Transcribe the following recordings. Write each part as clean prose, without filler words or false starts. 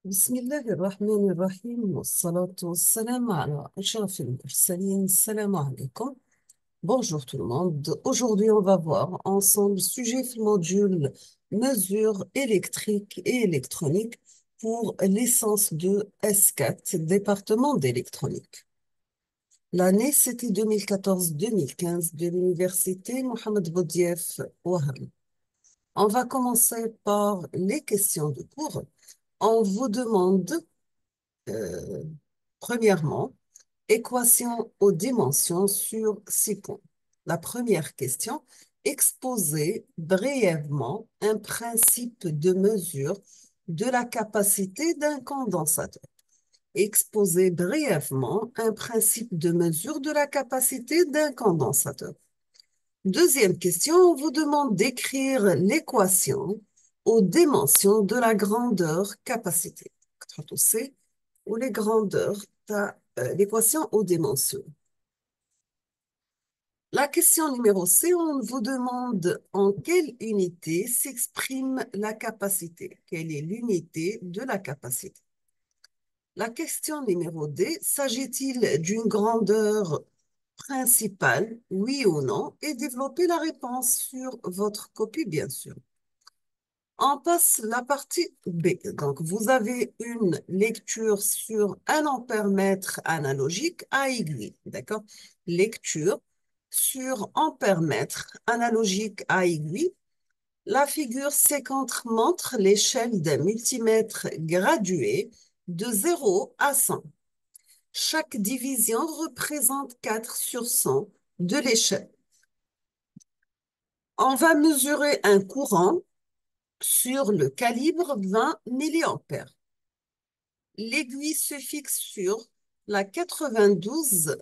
بسم الله الرحمن الرحيم والصلاة والسلام على أشرف المرسلين. Salam alaikum. Bonjour tout le monde. Aujourd'hui, on va voir ensemble sujet du module mesures électriques et électroniques pour licence de S4, département d'électronique. L'année, c'était 2014-2015 de l'université Mohamed Boudiaf Ouaham. On va commencer par les questions de cours. On vous demande euh, premièrement, équation aux dimensions sur 6 points. La première question, exposer brièvement un principe de mesure de la capacité d'un condensateur. Exposer brièvement un principe de mesure de la capacité d'un condensateur. Deuxième question, on vous demande d'écrire l'équation aux dimensions de la grandeur capacité. Ou les grandeurs, l'équation aux dimensions. La question numéro C, on vous demande en quelle unité s'exprime la capacité. Quelle est l'unité de la capacité? La question numéro D, s'agit-il d'une grandeur principale, oui ou non? Et développez la réponse sur votre copie, bien sûr. On passe la partie B. Donc, vous avez une lecture sur 1 ampère-mètre analogique à aiguille. D'accord? Lecture sur ampère-mètre analogique à aiguille. La figure C-contre montre l'échelle d'un multimètre gradué de 0 à 100. Chaque division représente 4 sur 100 de l'échelle. On va mesurer un courant sur le calibre 20 milliampères. L'aiguille se fixe sur la 92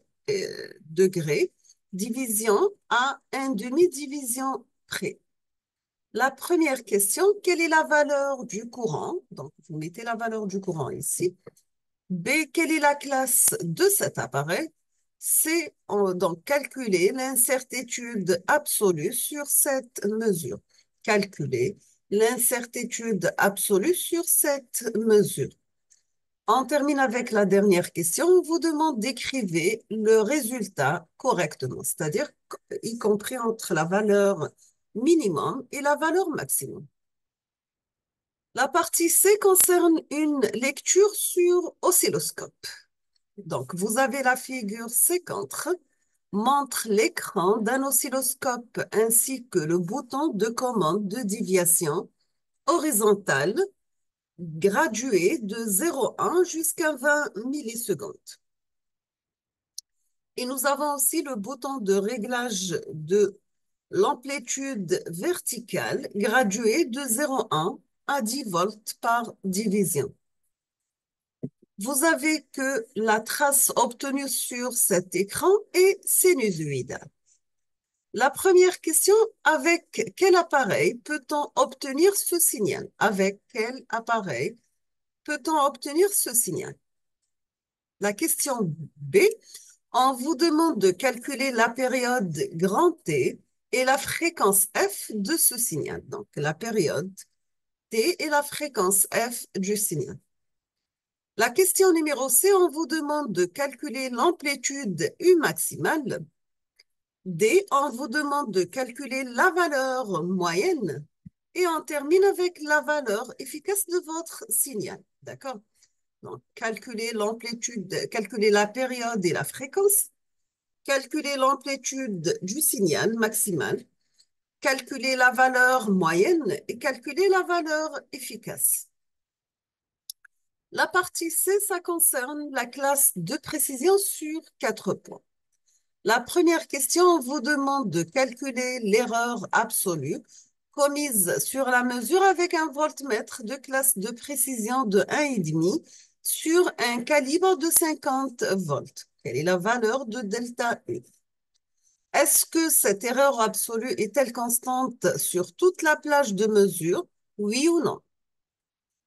degrés, division à un demi-division près. La première question, quelle est la valeur du courant? Donc, vous mettez la valeur du courant ici. B, quelle est la classe de cet appareil? C, donc calculer l'incertitude absolue sur cette mesure. Calculer l'incertitude absolue sur cette mesure. On termine avec la dernière question. On vous demande d'écrire le résultat correctement, c'est-à-dire y compris entre la valeur minimum et la valeur maximum. La partie C concerne une lecture sur oscilloscope. Donc, vous avez la figure C-contre, montre l'écran d'un oscilloscope ainsi que le bouton de commande de déviation horizontale gradué de 0,1 jusqu'à 20 millisecondes. Et nous avons aussi le bouton de réglage de l'amplitude verticale graduée de 0,1 à 10 volts par division. Vous avez que la trace obtenue sur cet écran est sinusoïdale. La première question, avec quel appareil peut-on obtenir ce signal? Avec quel appareil peut-on obtenir ce signal? La question B, on vous demande de calculer la période grand T et la fréquence F de ce signal. Donc, la période T et la fréquence F du signal. La question numéro C, on vous demande de calculer l'amplitude U maximale. D, on vous demande de calculer la valeur moyenne. Et on termine avec la valeur efficace de votre signal. D'accord? Donc, calculer l'amplitude, calculer la période et la fréquence. Calculer l'amplitude du signal maximal. Calculer la valeur moyenne et calculer la valeur efficace. La partie C, ça concerne la classe de précision sur 4 points. La première question, on vous demande de calculer l'erreur absolue commise sur la mesure avec un voltmètre de classe de précision de 1,5 sur un calibre de 50 volts. Quelle est la valeur de delta U? Est-ce que cette erreur absolue est-elle constante sur toute la plage de mesure? Oui ou non?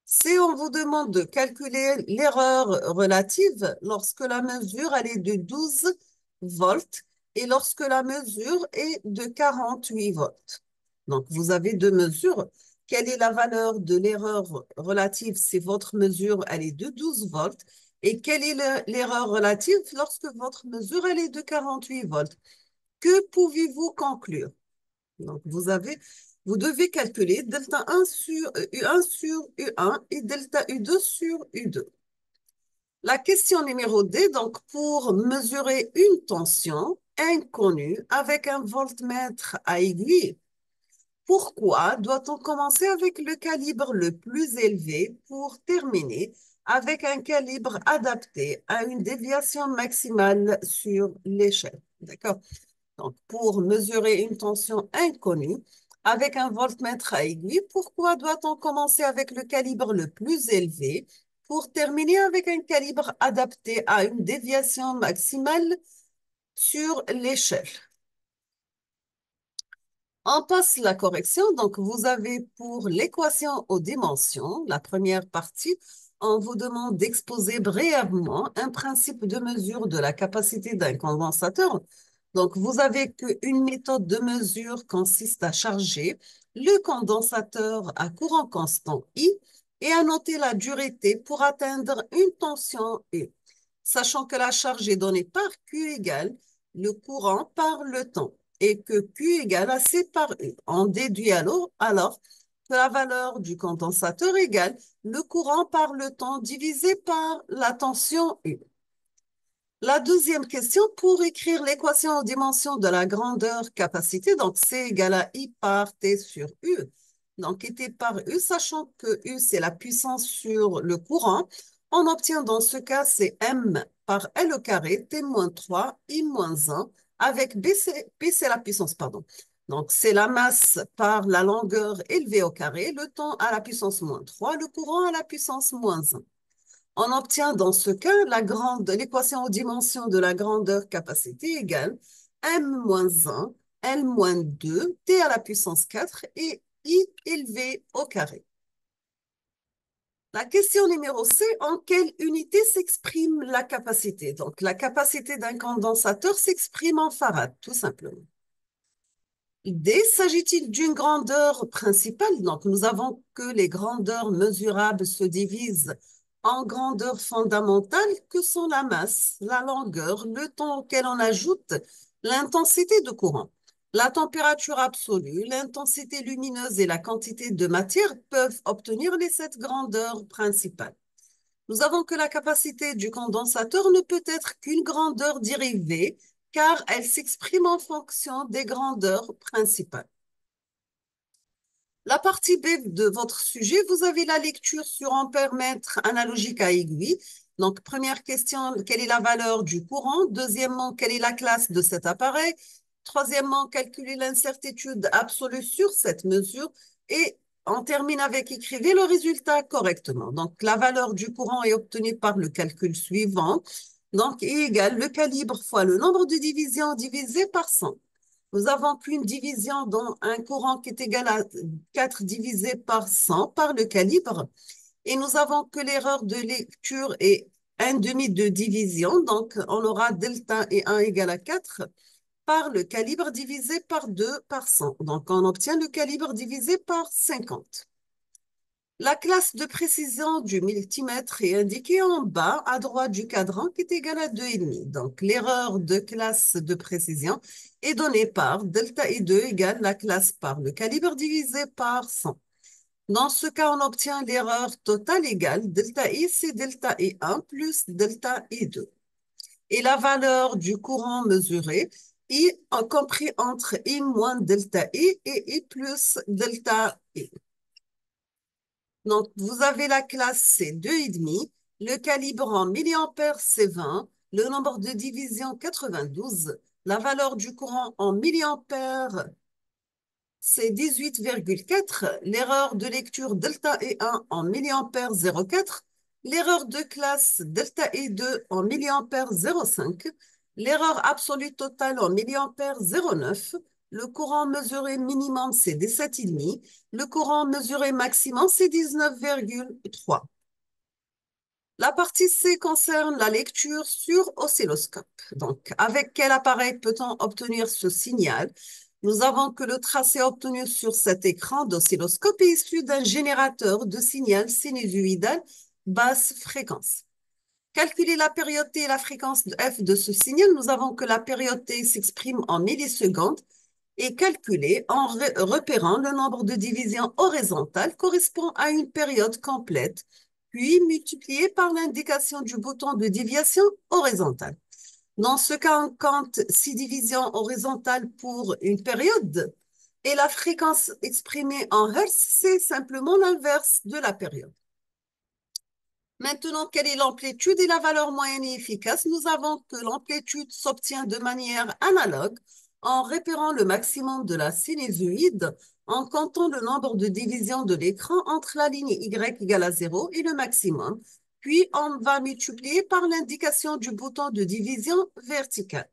Si on vous demande de calculer l'erreur relative lorsque la mesure elle est de 12 volts et lorsque la mesure est de 48 volts. Donc, vous avez deux mesures. quelle est la valeur de l'erreur relative si votre mesure elle est de 12 volts et quelle est l'erreur relative lorsque votre mesure elle est de 48 volts. Que pouvez-vous conclure? Donc, vous devez calculer delta 1 sur U1 sur U1 et delta U2 sur U2. La question numéro D, donc pour mesurer une tension inconnue avec un voltmètre à aiguille, pourquoi doit-on commencer avec le calibre le plus élevé pour terminer avec un calibre adapté à une déviation maximale sur l'échelle? D'accord? Donc, pour mesurer une tension inconnue avec un voltmètre à aiguille, pourquoi doit-on commencer avec le calibre le plus élevé pour terminer avec un calibre adapté à une déviation maximale sur l'échelle? On passe la correction. Donc, vous avez pour l'équation aux dimensions, la première partie, on vous demande d'exposer brièvement un principe de mesure de la capacité d'un condensateur. Donc, vous avez qu'une méthode de mesure consiste à charger le condensateur à courant constant I et à noter la durée T pour atteindre une tension U, sachant que la charge est donnée par Q égale le courant par le temps et que Q égale à C par U. On déduit alors que la valeur du condensateur égale le courant par le temps divisé par la tension U. La deuxième question, pour écrire l'équation aux dimensions de la grandeur capacité, donc C égale à I par T sur U. Donc, et T par U, sachant que U, c'est la puissance sur le courant, on obtient dans ce cas, c'est M par L au carré, T moins 3, I moins 1, avec B, c'est la puissance, pardon. Donc, c'est la masse par la longueur élevée au carré, le temps à la puissance moins 3, le courant à la puissance moins 1. On obtient dans ce cas l'équation aux dimensions de la grandeur capacité égale M-1, L-2, T à la puissance 4 et I élevé au carré. La question numéro C, en quelle unité s'exprime la capacité? Donc, la capacité d'un condensateur s'exprime en farad, tout simplement. D, s'agit-il d'une grandeur principale? Donc, nous avons que les grandeurs mesurables se divisent en grandeurs fondamentales que sont la masse, la longueur, le temps auquel on ajoute l'intensité de courant. La température absolue, l'intensité lumineuse et la quantité de matière peuvent obtenir les 7 grandeurs principales. Nous avons que la capacité du condensateur ne peut être qu'une grandeur dérivée car elle s'exprime en fonction des grandeurs principales. La partie B de votre sujet, vous avez la lecture sur ampère-mètre analogique à aiguille. Donc, première question, quelle est la valeur du courant? Deuxièmement, quelle est la classe de cet appareil? Troisièmement, calculer l'incertitude absolue sur cette mesure. Et on termine avec écrivez le résultat correctement. Donc, la valeur du courant est obtenue par le calcul suivant. Donc, I égale le calibre fois le nombre de divisions divisé par 100. Nous avons qu'une division dans un courant qui est égal à 4 divisé par 100 par le calibre. Et nous avons que l'erreur de lecture est 1/2 de division. Donc, on aura delta et 1 égale à 4 par le calibre divisé par 2 par 100. Donc, on obtient le calibre divisé par 50. La classe de précision du multimètre est indiquée en bas à droite du cadran qui est égal à 2,5. Donc, l'erreur de classe de précision est donnée par delta I2 égale la classe par le calibre divisé par 100. Dans ce cas, on obtient l'erreur totale égale delta I, c'est delta I1 plus delta I2. Et la valeur du courant mesuré, I compris entre I moins delta I et I plus delta I. Donc, vous avez la classe, c'est 2,5. Le calibre en milliampères, c'est 20. Le nombre de divisions, 92. La valeur du courant en milliampères, c'est 18,4. L'erreur de lecture delta E1 en milliampères, 0,4. L'erreur de classe delta E2 en milliampères, 0,5. L'erreur absolue totale en milliampères, 0,9. Le courant mesuré minimum, c'est 17,5. Le courant mesuré maximum, c'est 19,3. La partie C concerne la lecture sur oscilloscope. Donc, avec quel appareil peut-on obtenir ce signal? Nous avons que le tracé obtenu sur cet écran d'oscilloscope est issu d'un générateur de signal sinusoïdal basse fréquence. Calculer la période T et la fréquence F de ce signal, nous avons que la période T s'exprime en millisecondes et calculée en repérant le nombre de divisions horizontales correspond à une période complète, puis multiplié par l'indication du bouton de déviation horizontale. Dans ce cas, on compte 6 divisions horizontales pour une période et la fréquence exprimée en Hertz, c'est simplement l'inverse de la période. Maintenant, quelle est l'amplitude et la valeur moyenne et efficace? Nous avons que l'amplitude s'obtient de manière analogue en repérant le maximum de la sinusoïde en comptant le nombre de divisions de l'écran entre la ligne Y égale à 0 et le maximum. Puis, on va multiplier par l'indication du bouton de division verticale.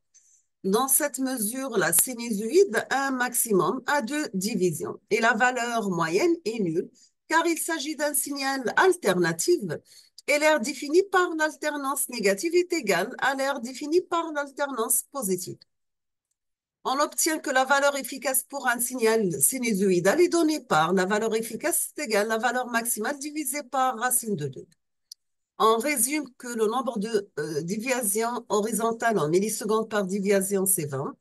Dans cette mesure, la sinusoïde a un maximum à 2 divisions et la valeur moyenne est nulle car il s'agit d'un signal alternatif et l'aire définie par l'alternance négative est égale à l'aire définie par l'alternance positive. On obtient que la valeur efficace pour un signal sinusoïdal est donnée par la valeur efficace est égale à la valeur maximale divisée par racine de 2. On résume que le nombre de déviations horizontales en millisecondes par déviation, c'est 20.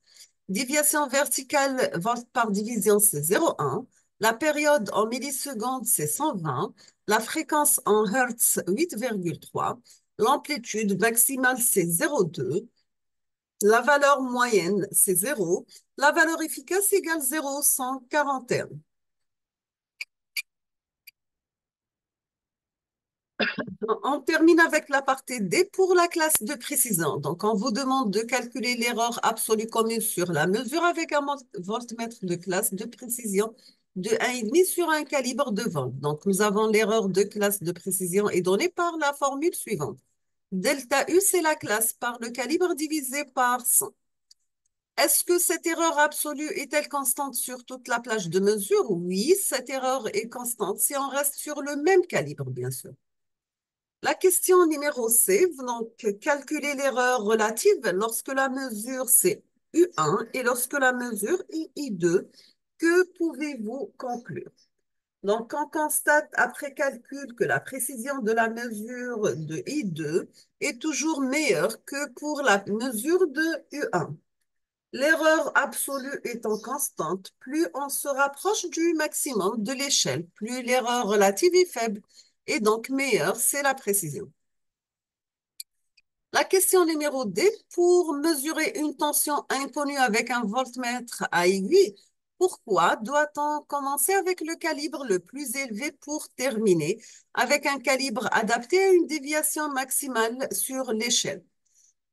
Déviation verticale, volt par division, c'est 0,1. La période en millisecondes, c'est 120. La fréquence en hertz, 8,3. L'amplitude maximale, c'est 0,2. La valeur moyenne, c'est 0. La valeur efficace égale 0,141. On termine avec la partie D pour la classe de précision. Donc, on vous demande de calculer l'erreur absolue commune sur la mesure avec un voltmètre de classe de précision de 1,5 sur un calibre de volt. Donc, nous avons l'erreur de classe de précision est donnée par la formule suivante. Delta U, c'est la classe par le calibre divisé par 100. Est-ce que cette erreur absolue est-elle constante sur toute la plage de mesure? Oui, cette erreur est constante si on reste sur le même calibre, bien sûr. La question numéro C, donc calculer l'erreur relative lorsque la mesure c'est U1 et lorsque la mesure est I2. Que pouvez-vous conclure? Donc, on constate après calcul que la précision de la mesure de I2 est toujours meilleure que pour la mesure de U1. L'erreur absolue étant constante, plus on se rapproche du maximum de l'échelle, plus l'erreur relative est faible et donc meilleure, c'est la précision. La question numéro D, pour mesurer une tension inconnue avec un voltmètre à aiguille, pourquoi doit-on commencer avec le calibre le plus élevé pour terminer avec un calibre adapté à une déviation maximale sur l'échelle?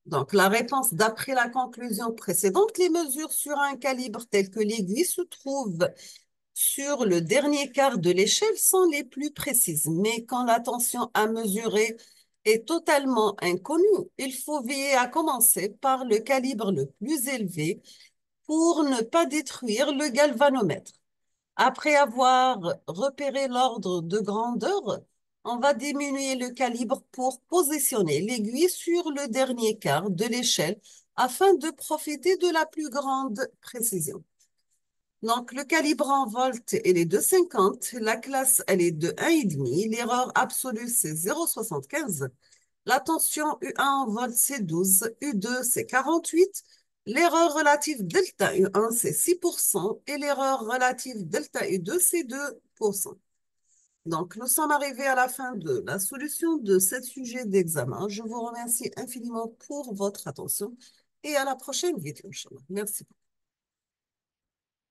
Donc, la réponse d'après la conclusion précédente, les mesures sur un calibre tel que l'aiguille se trouvent sur le dernier quart de l'échelle sont les plus précises. Mais quand la tension à mesurer est totalement inconnue, il faut veiller à commencer par le calibre le plus élevé pour ne pas détruire le galvanomètre. Après avoir repéré l'ordre de grandeur, on va diminuer le calibre pour positionner l'aiguille sur le dernier quart de l'échelle afin de profiter de la plus grande précision. Donc, le calibre en volts, elle est de 50. La classe, elle est de 1,5. L'erreur absolue, c'est 0,75. La tension U1 en volts, c'est 12. U2, c'est 48. L'erreur relative delta U1, c'est 6%. Et l'erreur relative delta U2, c'est 2%. Donc, nous sommes arrivés à la fin de la solution de ce sujet d'examen. Je vous remercie infiniment pour votre attention et à la prochaine vidéo, Inch'Allah. Merci.